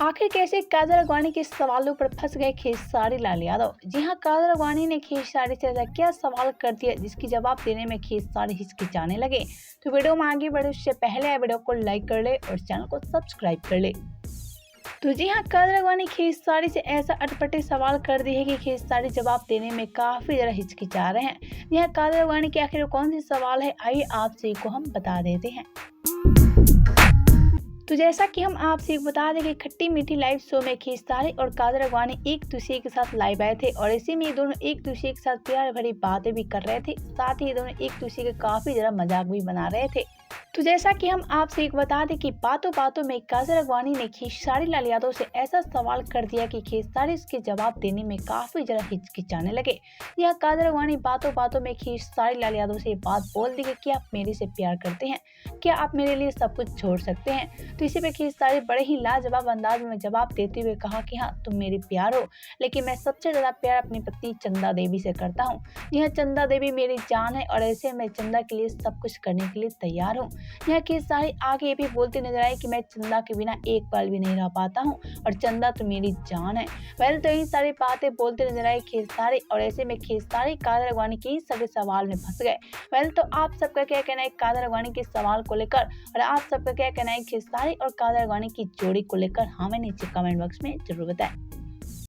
आखिर कैसे काजल अडवाणी के सवालों पर फंस गए खेसारी लाल यादव। जी हां, काजल अडवाणी ने खेसारी से ऐसा क्या सवाल कर दिया जिसकी जवाब देने में खेसारी हिचकिचाने लगे। तो वीडियो में आगे बढ़े उससे पहले वीडियो को लाइक कर ले और चैनल को सब्सक्राइब कर ले। तो जी हाँ, काजल अडवाणी खेसारी से ऐसा अटपटे सवाल कर दिए है कि खेसारी जवाब देने में काफी ज़्यादा हिचकिचा रहे हैं। जी हाँ, काजल अडवाणी के आखिर कौन सी सवाल है, आइए आपसे को हम बता देते हैं। तो जैसा कि हम आपसे एक बता दें कि खट्टी मीठी लाइव शो में खेसारी और काजल अडवाणी एक दूसरे के साथ लाइव आए थे और इसी में ये दोनों एक दूसरे के साथ प्यार भरी बातें भी कर रहे थे। साथ ही ये दोनों एक दूसरे के काफी ज़्यादा मजाक भी बना रहे थे। तो जैसा कि हम आपसे एक बता दें कि बातों बातों में काजल अडवाणी ने खेसारी लाल यादव से ऐसा सवाल कर दिया कि खेसारी उसके जवाब देने में काफी ज़्यादा हिचकिचाने लगे। यह काजल अडवाणी बातों बातों में खेसारी लाल यादव से बात बोल दी कि क्या आप मेरे से प्यार करते हैं, क्या आप मेरे लिए सब कुछ छोड़ सकते हैं। तो इसी पे खेसारी बड़े ही लाजवाब अंदाज में जवाब देते हुए कहा कि हाँ, तुम मेरी प्यार हो, लेकिन मैं सबसे ज़्यादा प्यार अपनी पत्नी चंदा देवी से करता हूँ। यह चंदा देवी मेरी जान है और ऐसे मैं चंदा के लिए सब कुछ करने के लिए तैयार हूँ। यह खेसारी आगे भी बोलते नजर आए कि मैं चंदा के बिना एक पल भी नहीं रह पाता हूँ और चंदा तो मेरी जान है। वेल, तो यही सारी बातें बोलते नजर आए खेसारी और ऐसे में खेसारी काजल अडवाणी के सभी सवाल में फंस गए। वेल, तो आप सबका क्या कहना है काजल अडवाणी के सवाल को लेकर और आप सबका क्या कहना है खेसारी और काजल अडवाणी की जोड़ी को लेकर, हमें नीचे कमेंट बॉक्स में जरूर बताएं।